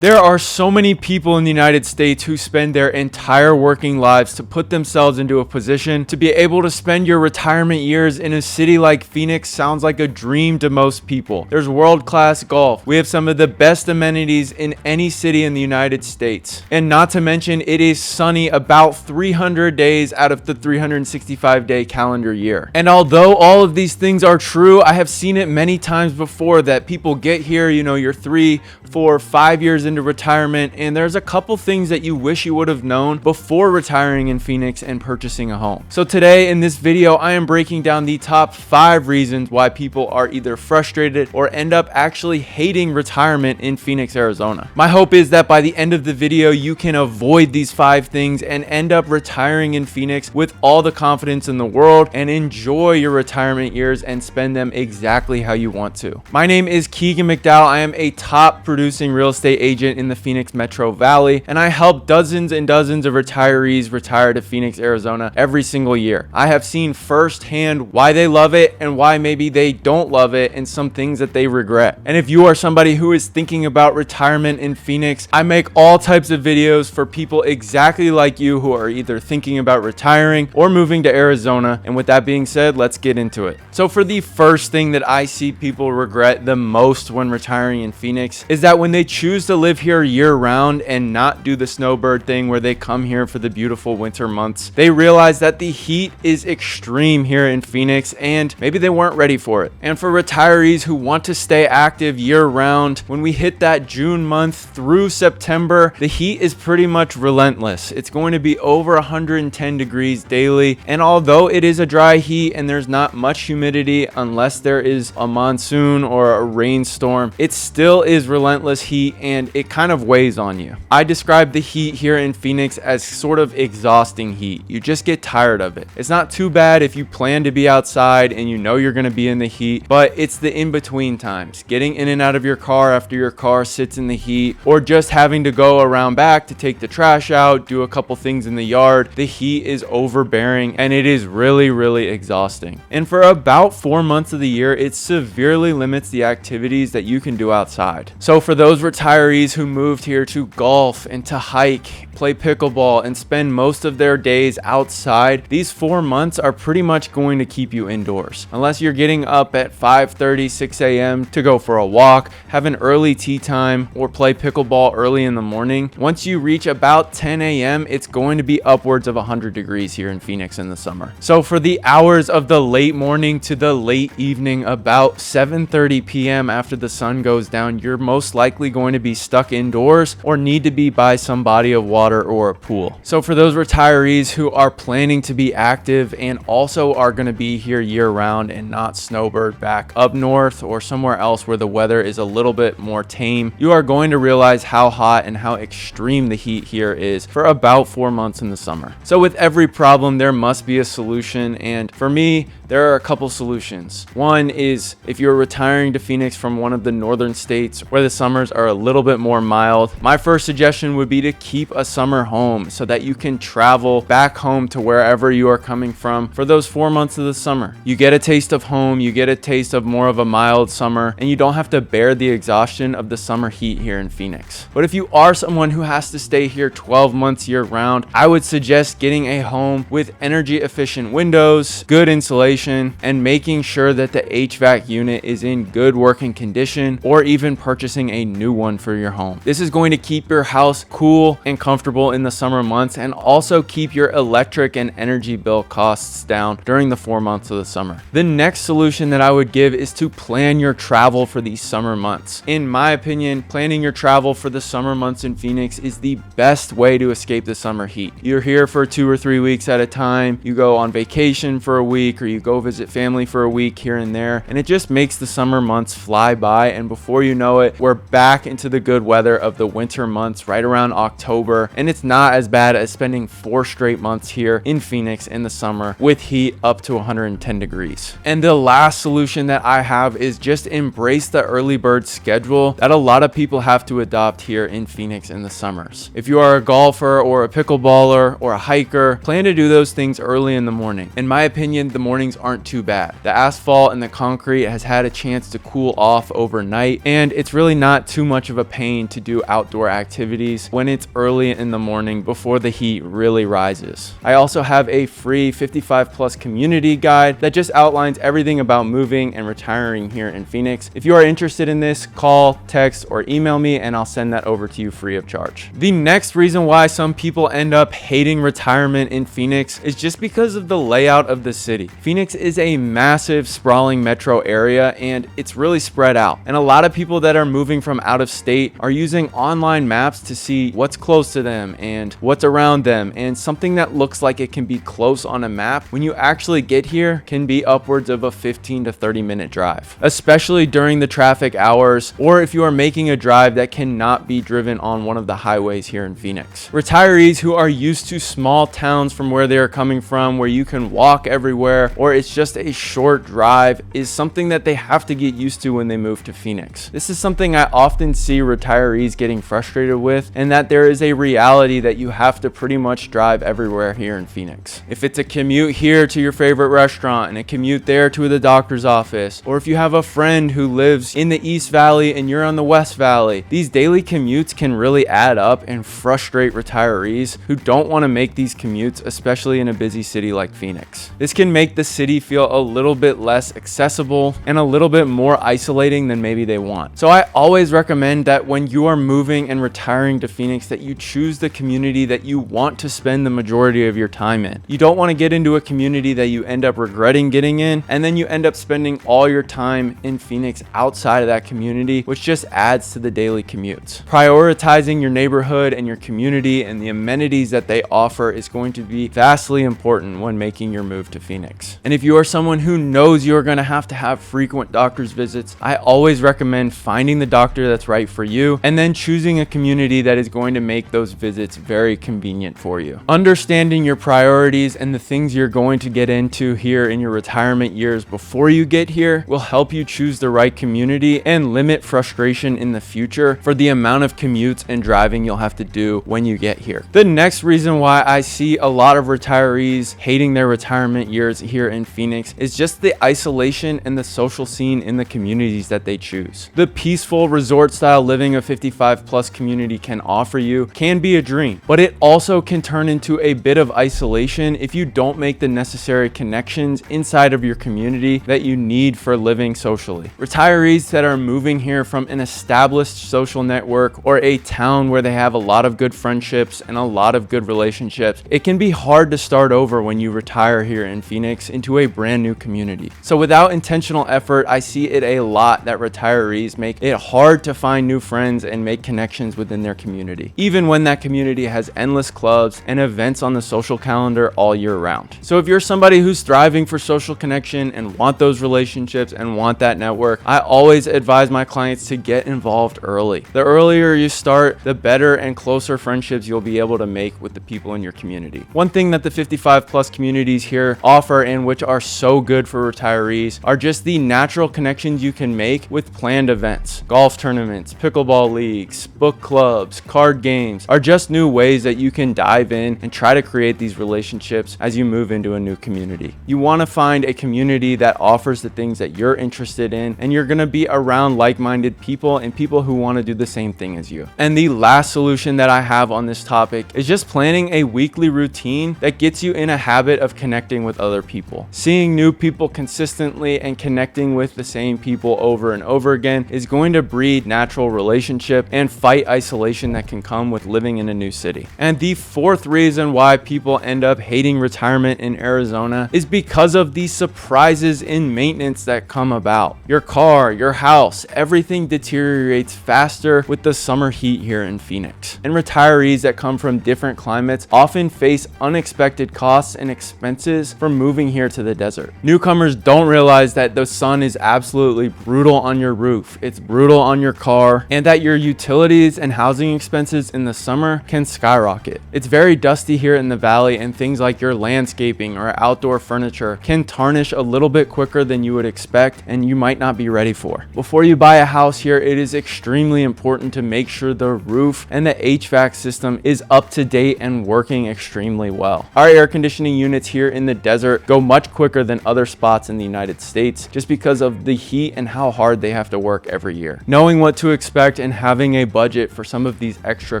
There are so many people in the United States who spend their entire working lives to put themselves into a position to be able to spend your retirement years in a city like Phoenix. Sounds like a dream to most people. There's world-class golf. We have some of the best amenities in any city in the United States. And not to mention, it is sunny about 300 days out of the 365-day calendar year. And although all of these things are true, I have seen it many times before that people get here, you're 3, 4, 5 years into retirement, and there's a couple things that you wish you would have known before retiring in Phoenix and purchasing a home. So today in this video, I am breaking down the top 5 reasons why people are either frustrated or end up actually hating retirement in Phoenix, Arizona. My hope is that by the end of the video, you can avoid these 5 things and end up retiring in Phoenix with all the confidence in the world and enjoy your retirement years and spend them exactly how you want to. My name is Keegan McDowell. I am a top producing real estate agent in the Phoenix Metro Valley, and I help dozens and dozens of retirees retire to Phoenix, Arizona every single year. I have seen firsthand why they love it and why maybe they don't love it, and some things that they regret. And if you are somebody who is thinking about retirement in Phoenix, I make all types of videos for people exactly like you who are either thinking about retiring or moving to Arizona. And with that being said, let's get into it. So for the first thing that I see people regret the most when retiring in Phoenix is that when they choose to live here year round and not do the snowbird thing where they come here for the beautiful winter months, they realize that the heat is extreme here in Phoenix and maybe they weren't ready for it. And for retirees who want to stay active year round, when we hit that June month through September, the heat is pretty much relentless. It's going to be over 110 degrees daily, and although it is a dry heat and there's not much humidity unless there is a monsoon or a rainstorm, it still is relentless heat and it kind of weighs on you. I describe the heat here in Phoenix as sort of exhausting heat. You just get tired of it. It's not too bad if you plan to be outside and you know you're going to be in the heat, but it's the in-between times. Getting in and out of your car after your car sits in the heat, or just having to go around back to take the trash out, do a couple things in the yard. The heat is overbearing and it is really exhausting. And for about 4 months of the year, it severely limits the activities that you can do outside. So for those retirees who moved here to golf and to hike, play pickleball, and spend most of their days outside, these 4 months are pretty much going to keep you indoors. Unless you're getting up at 5:30, 6 a.m. to go for a walk, have an early tea time, or play pickleball early in the morning. Once you reach about 10 a.m., it's going to be upwards of 100 degrees here in Phoenix in the summer. So for the hours of the late morning to the late evening, about 7:30 p.m. after the sun goes down, you're most likely going to be stuck indoors or need to be by some body of water or a pool. So for those retirees who are planning to be active and also are going to be here year round and not snowbird back up north or somewhere else where the weather is a little bit more tame, you are going to realize how hot and how extreme the heat here is for about 4 months in the summer. So with every problem, there must be a solution, and for me, there are a couple solutions. One is if you're retiring to Phoenix from one of the northern states where the summers are a little bit more mild, my first suggestion would be to keep a summer home so that you can travel back home to wherever you are coming from for those 4 months of the summer. You get a taste of home, you get a taste of more of a mild summer, and you don't have to bear the exhaustion of the summer heat here in Phoenix. But if you are someone who has to stay here 12 months year round, I would suggest getting a home with energy efficient windows, good insulation, and making sure that the HVAC unit is in good working condition, or even purchasing a new one for your home. This is going to keep your house cool and comfortable in the summer months, and also keep your electric and energy bill costs down during the 4 months of the summer. The next solution that I would give is to plan your travel for these summer months. In my opinion, planning your travel for the summer months in Phoenix is the best way to escape the summer heat. You're here for 2 or 3 weeks at a time, you go on vacation for a week, or you go visit family for a week here and there, and it just makes the summer months fly by, and before you know it, we're back into the good weather of the winter months right around October, and it's not as bad as spending 4 straight months here in Phoenix in the summer with heat up to 110 degrees. And the last solution that I have is just embrace the early bird schedule that a lot of people have to adopt here in Phoenix in the summers. If you are a golfer or a pickleballer or a hiker, plan to do those things early in the morning. In my opinion, the mornings aren't too bad. The asphalt and the concrete has had a chance to cool off overnight, and it's really not too much of a pain to do outdoor activities when it's early in the morning before the heat really rises. I also have a free 55 plus community guide that just outlines everything about moving and retiring here in Phoenix. If you are interested in this, call, text, or email me and I'll send that over to you free of charge. The next reason why some people end up hating retirement in Phoenix is just because of the layout of the city. Phoenix is a massive sprawling metro area and it's really spread out. And a lot of people that are moving from out of state are using online maps to see what's close to them and what's around them, and something that looks like it can be close on a map when you actually get here can be upwards of a 15 to 30 minute drive, especially during the traffic hours or if you are making a drive that cannot be driven on one of the highways here in Phoenix. Retirees who are used to small towns from where they are coming from, where you can walk everywhere or it's just a short drive, is something that they have to get used to when they move to Phoenix. This is something I often see retirees getting frustrated with, and that there is a reality that you have to pretty much drive everywhere here in Phoenix. If it's a commute here to your favorite restaurant and a commute there to the doctor's office, or if you have a friend who lives in the East Valley and you're on the West Valley, these daily commutes can really add up and frustrate retirees who don't want to make these commutes, especially in a busy city like Phoenix. This can make the city feel a little bit less accessible and a little bit more isolating than maybe they want. So I always recommend that when you are moving and retiring to Phoenix, that you choose the community that you want to spend the majority of your time in. You don't want to get into a community that you end up regretting getting in, and then you end up spending all your time in Phoenix outside of that community, which just adds to the daily commutes. Prioritizing your neighborhood and your community and the amenities that they offer is going to be vastly important when making your move to Phoenix. And if you are someone who knows you're going to have frequent doctor's visits, I always recommend finding the doctor that's right for you and then choosing a community that is going to make those visits very convenient for you. Understanding your priorities and the things you're going to get into here in your retirement years before you get here will help you choose the right community and limit frustration in the future for the amount of commutes and driving you'll have to do when you get here. The next reason why I see a lot of retirees hating their retirement years here in Phoenix is just the isolation and the social scene in the communities that they choose. The peaceful resort style living a 55 plus community can offer you can be a dream, but it also can turn into a bit of isolation if you don't make the necessary connections inside of your community that you need for living socially. Retirees that are moving here from an established social network or a town where they have a lot of good friendships and a lot of good relationships, it can be hard to start over when you retire here in Phoenix into a brand new community. So without intentional effort, I see it a lot that retirees make it hard to find new friends and make connections within their community, even when that community has endless clubs and events on the social calendar all year round. So if you're somebody who's thriving for social connection and want those relationships and want that network, I always advise my clients to get involved early. The earlier you start, the better and closer friendships you'll be able to make with the people in your community. One thing that the 55 plus communities here offer, and which are so good for retirees, are just the natural connections you can make with planned events. Golf tournaments, pickleball leagues, book clubs, card games are just new ways that you can dive in and try to create these relationships as you move into a new community. You want to find a community that offers the things that you're interested in, and you're going to be around like-minded people and people who want to do the same thing as you. And the last solution that I have on this topic is just planning a weekly routine that gets you in a habit of connecting with other people. Seeing new people consistently and connecting with the same people over and over again is going to breed natural relationship and fight isolation that can come with living in a new city. And the fourth reason why people end up hating retirement in Arizona is because of the surprises in maintenance that come about. Your car, your house, everything deteriorates faster with the summer heat here in Phoenix. And retirees that come from different climates often face unexpected costs and expenses from moving here to the desert. Newcomers don't realize that the sun is absolutely brutal on your roof, it's brutal on your car, and that your utilities and housing expenses in the summer can skyrocket. It's very dusty here in the valley, and things like your landscaping or outdoor furniture can tarnish a little bit quicker than you would expect and you might not be ready for. Before you buy a house here, it is extremely important to make sure the roof and the HVAC system is up to date and working extremely well. Our air conditioning units here in the desert go much much quicker than other spots in the United States just because of the heat and how hard they have to work every year. Knowing what to expect and having a budget for some of these extra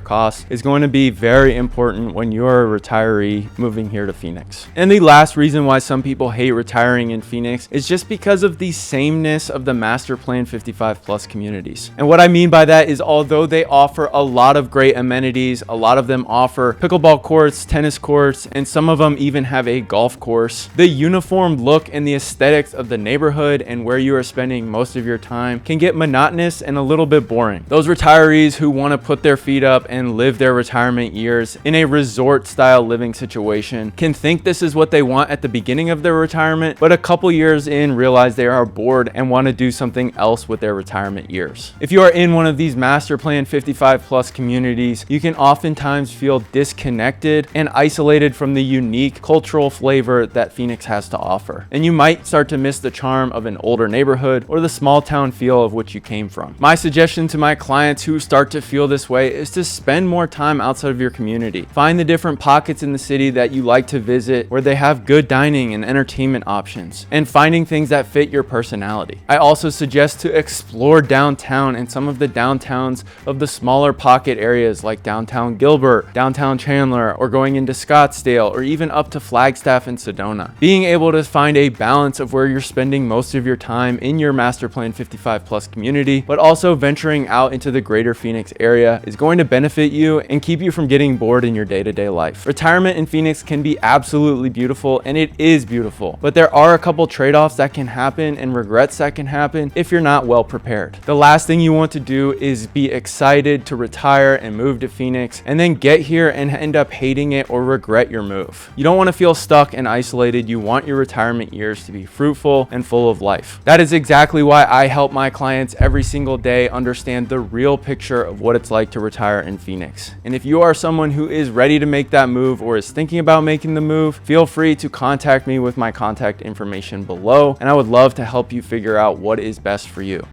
costs is going to be very important when you're a retiree moving here to Phoenix. And the last reason why some people hate retiring in Phoenix is just because of the sameness of the Master Plan 55 plus communities. And what I mean by that is, although they offer a lot of great amenities, a lot of them offer pickleball courts, tennis courts, and some of them even have a golf course, the uniform look and the aesthetics of the neighborhood and where you are spending most of your time can get monotonous and a little bit boring. Those retirees who want to put their feet up and live their retirement years in a resort style living situation can think this is what they want at the beginning of their retirement, but a couple years in realize they are bored and want to do something else with their retirement years. If you are in one of these Master Plan 55 plus communities, you can oftentimes feel disconnected and isolated from the unique cultural flavor that Phoenix has to offer. And you might start to miss the charm of an older neighborhood or the small town feel of which you came from. My suggestion to my clients who start to feel this way is to spend more time outside of your community. Find the different pockets in the city that you like to visit where they have good dining and entertainment options, and finding things that fit your personality. I also suggest to explore downtown and some of the downtowns of the smaller pocket areas like downtown Gilbert, downtown Chandler, or going into Scottsdale, or even up to Flagstaff and Sedona. Being able to find a balance of where you're spending most of your time in your Master Plan 55 plus community, but also venturing out into the greater Phoenix area is going to benefit you and keep you from getting bored in your day-to-day life. Retirement in Phoenix can be absolutely beautiful, and it is beautiful, but there are a couple trade-offs that can happen and regrets that can happen if you're not well prepared. The last thing you want to do is be excited to retire and move to Phoenix and then get here and end up hating it or regret your move. You don't want to feel stuck and isolated. You want your retirement years to be fruitful and full of life. That is exactly why I help my clients every single day understand the real picture of what it's like to retire in Phoenix. And if you are someone who is ready to make that move or is thinking about making the move, feel free to contact me with my contact information below, and I would love to help you figure out what is best for you.